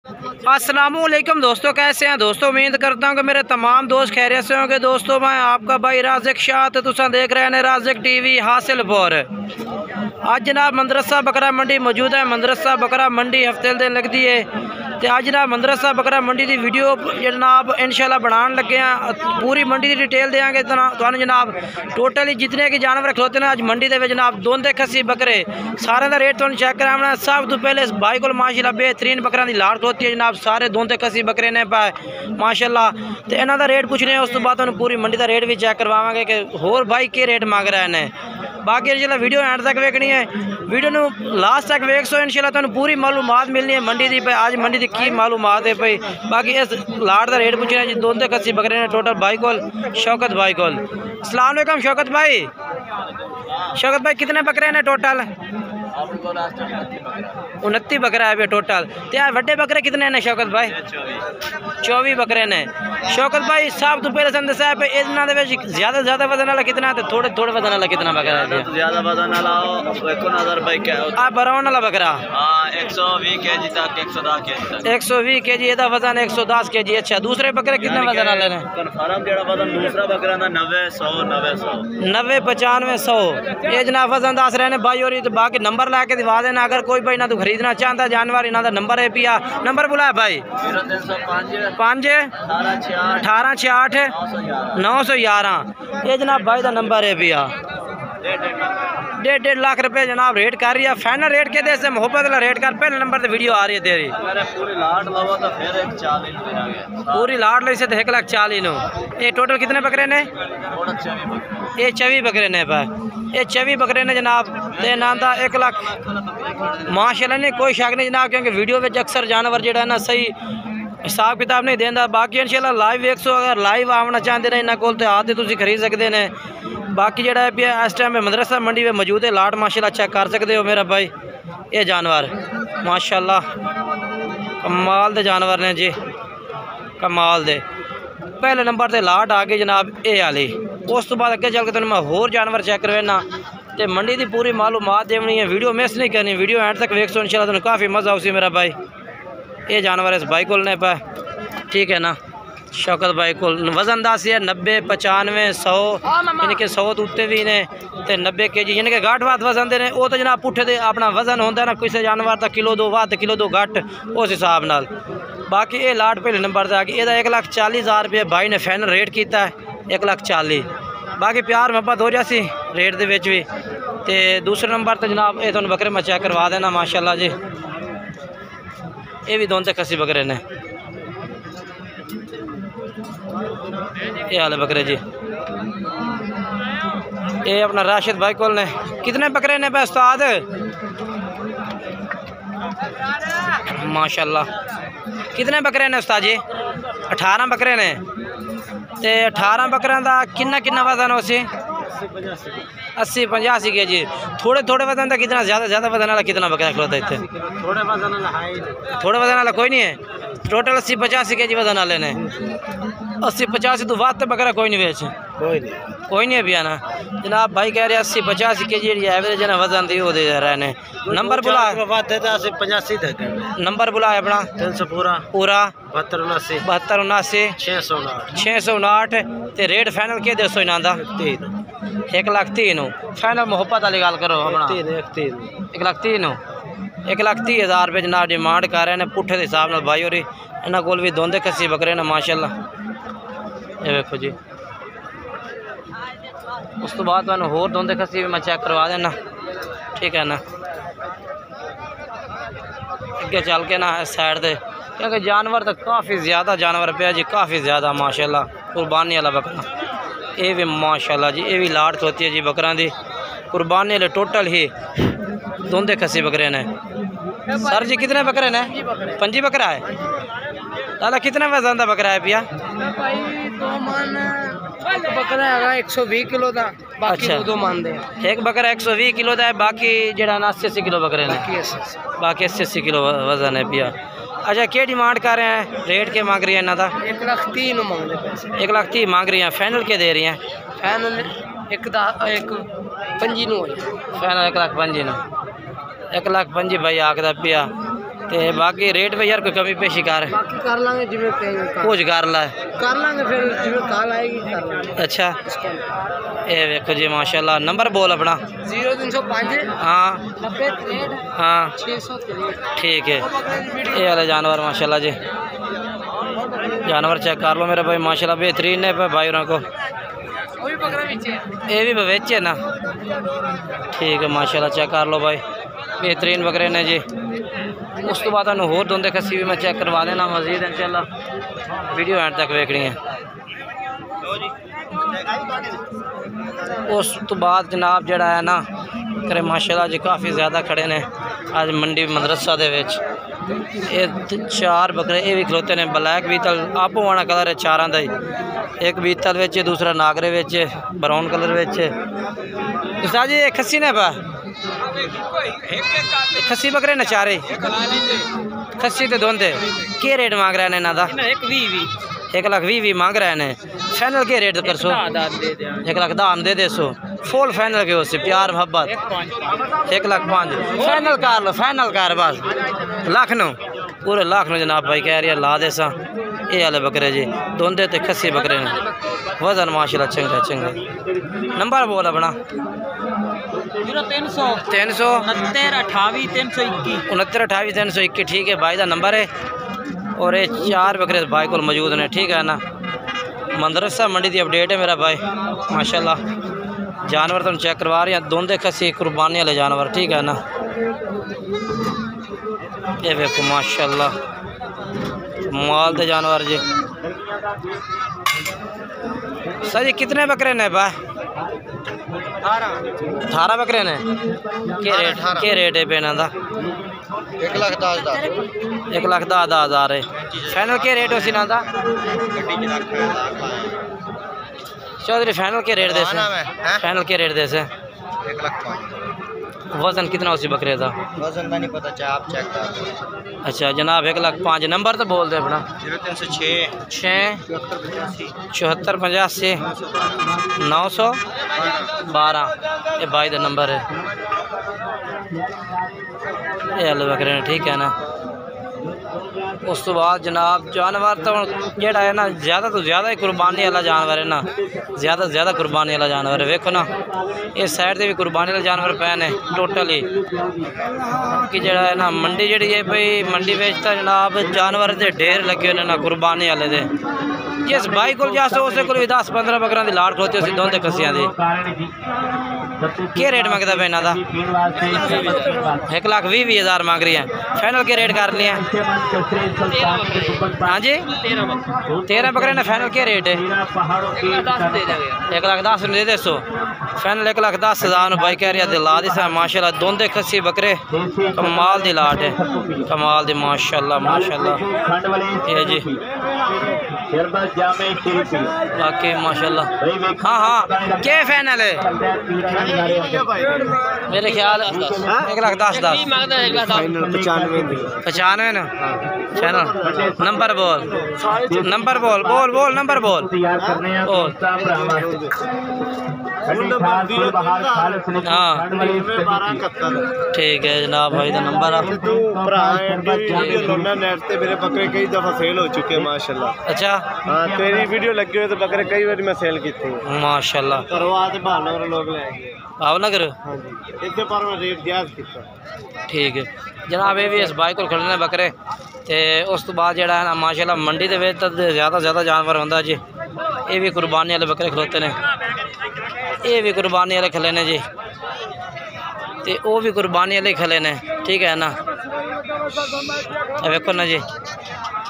अस्सलामुअलैकुम दोस्तों, कैसे हैं दोस्तों। उम्मीद करता हूँ कि मेरे तमाम दोस्त खैरियत से होंगे। दोस्तों मैं आपका भाई राज़िक शाह, तो तुम देख रहे हैं राज़िक टीवी हासिलपुर। आज जनाब मदरसा बकरा मंडी मौजूद है। मदरसा बकरा मंडी हफ्ते दिन लगती है, तो आज जनाब मदरसा बकरा मंडी की वीडियो जनाब इंशाल्लाह बनाने लगे हैं। पूरी मंडी की डिटेल देंगे तो जनाब टोटली जितने के जानवर खलोते हैं आज मंडी के जनाब दोंदे खसी बकरे सारे का रेट तुम चेक कराना। सब तो पहले इस भाई को माशाल्लाह बेहतरीन बकरा की लाड़ खलोती है जनाब। सारे दोंदे खसी बकरे ने पाए माशाल्लाह, तो इन्हों का रेट पूछने उस तो बाद पूरी मंडी का रेट भी चेक करवावांगे कि होर भाई के रेट मांग रहे हैं। बाकी इंशाल्लाह वीडियो एंड तक वेखनी है, वीडियो ਨੂੰ लास्ट तक वेख सो इंशाल्लाह तुहानू पूरी मालूमात मिलनी है मंडी की। आज मंडी की की मालूमात है भाई। बाकी इस लाड़ का रेट पूछना जी दोंदे खसी बकरे ने टोटल भाई को शौकत भाई को। अस्सलाम वालेकुम शौकत भाई। शौकत भाई कितने बकरे ने टोटल? 29 बकरा है टोटल। तो वड्डे बकरे कितने ने शौकत भाई? 24 बकरे ने। शौकत भाई साहब तो पहले सन दसा ज्यादा ज्यादा वजन वाला कितना है, थोड़े थोड़े वजन वाला कितना बकरा है? ज्यादा वजन वाला 19,000 भाई क्या है बराउन वाला बकरा 120 kg तक 110 kg तक 120 kg एदा वजन 110 kg। अच्छा दूसरे बकरे कितने वजन वाले ने? कन्फर्म जेड़ा वजन दूसरा बकरा दा 90 100 90 95 100 ये जनाब वजन दस रहे हैं भाई। और तो बाकी नंबर ला के दिवा देना अगर कोई भाई ना तो खरीदना चाहता जानवर। इन्हों का नंबर है पिया नंबर बुलाया भाई 5 18 68 911 ये जनाब भाई का नंबर है पिया। 1.5 लाख रुपए जनाब रेट कर रही है। फाइनल रेट के दे से मोहब्बत वाला रेट कर। पहले नंबर पे वीडियो आ रही है तेरी। पूरी लाट लवा तो फिर 140 पूरी लाट ली से तो 1,40,000 नो। ये टोटल कितने बकरे ने? ये 24 बकरे ने पाए। ये 24 बकरे ने जनाब। ते नांदा 1 लाख माशाल्लाह ने कोई शक नहीं जनाब, क्योंकि वीडियो में अक्सर जानवर जो है ना सही हिसाब किताब नहीं देंदा। बाकी इंशाल्लाह लाइव 100 अगर लाइव आना चाहते हैं इन्होंने को आते तुम खरीद सकते हैं। बाकी जो है इस टाइम मदरसा मंडी में मौजूद है। लाट माशाल्लाह चेक कर सकते हो मेरा भाई। ये जानवर माशाल्लाह कमाल दे जानवर ने जी, कमाल दे। पहले नंबर से लाट आ गई जनाब ये वाली। उस तो बाद अगे चल के तुम मैं होर जानवर चेक करवाना तो मंडी की पूरी मालूमात देनी है। वीडियो मिस नहीं करनी, वीडियो एंड तक वेख सो इंशाल्लाह तुम काफ़ी मज़ा आउसी मेरा भाई। ये जानवर इस भाई को ने पाए, ठीक है ना। शौकत भाई को वजन दस है 90 95 100 यानी कि 100 तो उत्ते भी ने तो 90 kg यानी कि घट वध वजन दे ने। वो तो जनाब पुठे दे अपना वजन होता है ना, किसी जानवर का किलो 2 वध किलो 2 घट उस हिसाब नाल। बाकी ये लाट पहले नंबर से आ गई। यदा 1,40,000 रुपये भाई ने फाइनल रेट किया है 1,40,000। बाकी प्यार मोहब्बत हो जासी रेट दे विच भी। तो दूसरे नंबर तो जनाब ये तुहानू बकरे मैं चेक करवा देना माशाल्लाह जी। ये भी दोनों खसी बकरे ने। ये हाल बकरे जी। ये अपना राशिद भाई को ने कितने बकरे ने पे उस्ताद? माशाल्लाह कितने बकरे ने उस्ताद जी? 18 बकरे ने। ते 18 बकरों का किन्ना किन्ना वजन हो सी? 80 85 kg। थोड़े थोड़े वजन का कितना? ज़्यादा वजन वाला कितना बकरा खिलौता इतने? थोड़े वजन वाला कोई नहीं है। टोटल 80 85 kg वजन वाले ने। 80 85 तो वाद तो बकरा कोई नहीं बेच कोई नहीं है भैया ना जनाब। भाई कह रहे 80 85 kg एवरेज है ना वजन दी वो दे रहे ने। नंबर बुला 85 तक नंबर बुलाए अपना 300 पूरा 72 79 659 ते रेट फाइनल के दसो इन्हों का? 1,30,000 फाइनल मोहब्बत वाली गल करो अपना 1,30,000 1,30,000 रुपये जनाब डिमांड कर रहे हैं पुठे के हिसाब नाल भाई। और इन्होंने कोल भी दोंदे खसी बकरे ने माशाल्लाह। ये देखो जी। उस तो बाद मैं होर दोंदे खसी भी मैं चेक करवा देना, ठीक है ना। अगे चल के ना इस साइड से क्योंकि जानवर तो काफ़ी ज़्यादा जानवर पे जी, काफ़ी ज़्यादा माशाल्लाह। कुर्बानी वाला बकरा ये भी माशाल्लाह जी। ये भी लाट होती है जी बकरा दी। कुर्बानी वाले टोटल ही दोंदे खसी बकरे ने। सर जी कितने बकरे ने? 5 बकरा है। दादा कितने वजन का बकरा है पिया? बकरा है 120 किलो का। अच्छा 2 मान दे। एक बकरा 120 किलो का है, बाकी जरा 80 किलो बकरे ने। बाकी 80 किलो वजन है पिया। अच्छा क्या डिमांड कर रहे हैं? रेट के मांग रही है इन्हों का? 1,30,000 मांग रहे पैसे। 1,30,000 मांग रही हैं। फाइनल के दे रही हैं? फाइनल 1,05,000 फाइनल 1,05,000 1,05,000 भाई आखदा पिया। ते बाकी रेट पे यार कोई कमी पेशी कर बाकी कर लांगे जिवें कहेंगे कुछ कर ला कर लांगे फिर जिवें कॉल आएगी कर लांगे। अच्छा ये देखो जी माशाल्लाह नंबर बोल अपना 0305 हाँ 90 63 हाँ 663। ठीक है ये वाले जानवर माशाल्लाह जी जानवर चेक कर लो मेरे भाई माशाल्लाह बेहतरीन है भाई उनको ये भी बेच है ना ठीक है माशाल्लाह चेक कर लो भाई बेहतरीन बकरे ने जी। उस तो बाद होर दोंदे खस्सी भी मैं चेक करवा देना मजीद इंशाल्लाह वीडियो एंड तक देखनी है। उस तो बाद जनाब जड़ा है ना करे माशाल्लाह जी काफ़ी ज़्यादा खड़े ने आज मंडी मदरसा दे विच ये 4 बकरे ये भी खलोते ने ब्लैक बीतल आपो आना कलर है चारां दा ही एक बीतल विच दूसरा नागरे विच ब्राउन कलर विच उस्ताद जी खस्सी ने पा खस्सी बकरे ने चारे खस्सी ते दोंदे के रेट मांग रहे ने इन्हां दा 1,20,000 मांग रहे हैं फाइनल के रेट कर सो 1,10,000 दे दे सो फुल फाइनल के उससे प्यार मोहब्बत 1,05,000 फाइनल कर लो फाइनल कर बस लाख नो पूरे लाख नो जनाब भाई कह रही है ला दे सा ये वाले बकरे जी दोंदे ते खस्सी बकरे ने वजन माशाल्लाह चंगा चंगा नंबर बोल अपना 0300 300 69 28 321 ठीक है भाई का नंबर है और ये 4 बकरे भाई को मौजूद ने ठीक है ना मदरसा मंडी की अपडेट है मेरा भाई माशाल्लाह जानवर तुम चेक करवा रहे हैं दोंदे खस्सी कुर्बानी वाले जानवर ठीक है ना ये देखो माशाल्लाह माल दे जानवर जी। सर जी कितने बकरे ने भाई 18 बकरे ने के रेट है पेना दा 1,10,000 है फाइनल के रेट उसी ना दा चौधरी फाइनल के रेट देसे फाइनल के रेट देसे 1,05,000 वजन कितना उसी बकरे का वजन का नहीं पता चाहे आप चेक कर लो। अच्छा जनाब 1,05,000 नंबर तो बोल दे अपना 0306 6 74 85 912 ये भाई का नंबर है ये वाले बकरे ने ठीक है ना। उस तो बाद जनाब जानवर तो जेड़ा है ना ज़्यादा तो ज़्यादा ही कुर्बानी वाला जानवर है ना ज़्यादा से ज़्यादा कुर्बानी वाला जानवर है वेखो ना इस साइड से भी कुर्बानी वाले जानवर पे ने टोटल ही कि जड़ा है ना मंडी जी है भाई मंडी बेचता जनाब जानवर के ढेर लगे हुए ना कुर्बानी वाले दे जिस भाई को जासो उस को भी 10-15 बकरा की लाड़ खलोती उसी दोंदे खस्सियां दी के रेट मंगता पे इन्हों का 1,20,000 मांग रही है फाइनल के रेट कर लिया हाँ जी 13 बकरे ने फाइनल के रेट है 1,10,000 दे दे सो फाइनल 1,10,000 भाई कह रही है ला दी सा माशाल्लाह दोंदे खस्सी बकरे कमाल दी लाट है कमाल दी माशाल्लाह माशाल्लाह ये जी बाकी माशाल्लाह हाँ हाँ क्या फाइनल है मेरे ख्याल 1,10,000 95 ना चलो नंबर बोल नंबर बोल बोल बोल नंबर बोल हाँ ठीक है जनाब भाई का नंबर मेरे बकरे कई दफा सेल हो चुके हैं माशाल्लाह। अच्छा हाँ तेरी वीडियो लगी हुई तो बकरे कई बार मैं सेल की थी माशाल्लाह करवा दे भावनगर लोग ले भावनगर हाँ जी इतने पर मैं रेट जायज़ किया ठीक है जनाब ये भी इस भाई को खड़ने बकरे ते उस तो बाद जड़ा है ना माशाल्लाह मंडी दे विच ज़्यादा ज़्यादा जानवर होंदा जी ये भी कुर्बानी वाले बकरे खलोते ने ये भी कुर्बानी वाले खले ने जी ते वो भी कुर्बानी वाले खले ने ठीक है ना देखो ना जी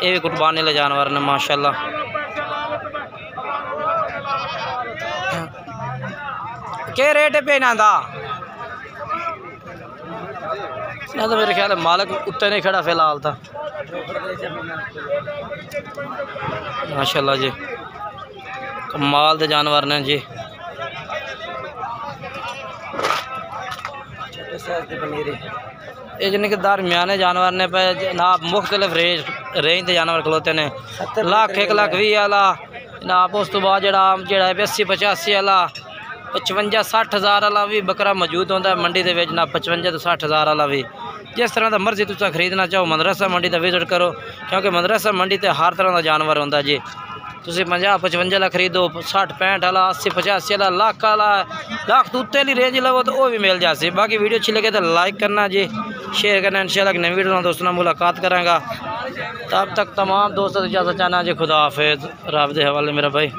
ये भी कुर्बानी वाले जानवर ने माशाल्लाह क्या रेट है पे इन्हां दा ना तो मेरे ख्याल है मालक उत्ते नहीं खड़ा फिलहाल था माशाल्लाह जी कमाल दे जानवर ने जी ये जिन्हें के दरमियाने जानवर ने पे जनाब मुख्तलिफ रेंज के जानवर खलोते ने 1,20,000 वाला जनाब उस तो बाद जड़ा 80-85 वाला 55-60 हज़ार वाला भी बकरा मौजूद होता है मंडी के ना 55 तो 60 हज़ार वाला भी जिस तरह का मर्जी तुसा खरीदना चाहो मदरसा मंडी का विजिट करो, क्योंकि मदरसा मंडी ते हर तरह का जानवर होंदा जी। तुसी 50-55 वाला खरीदो, 60-65 वाला, 80-85 वाला, लाख तो उत्ते रेंज लवो तो वो भी मिल जाए। बाकी वीडियो अच्छी लगे तो लाइक करना जी, शेयर करना। इंशाल्लाह नई वीडियो दोस्तों से मुलाकात करांगा। तब तक तमाम दोस्तों से इजाज़त चाहना जी। खुदा हाफिज़। रब दे हवाले मेरा भाई।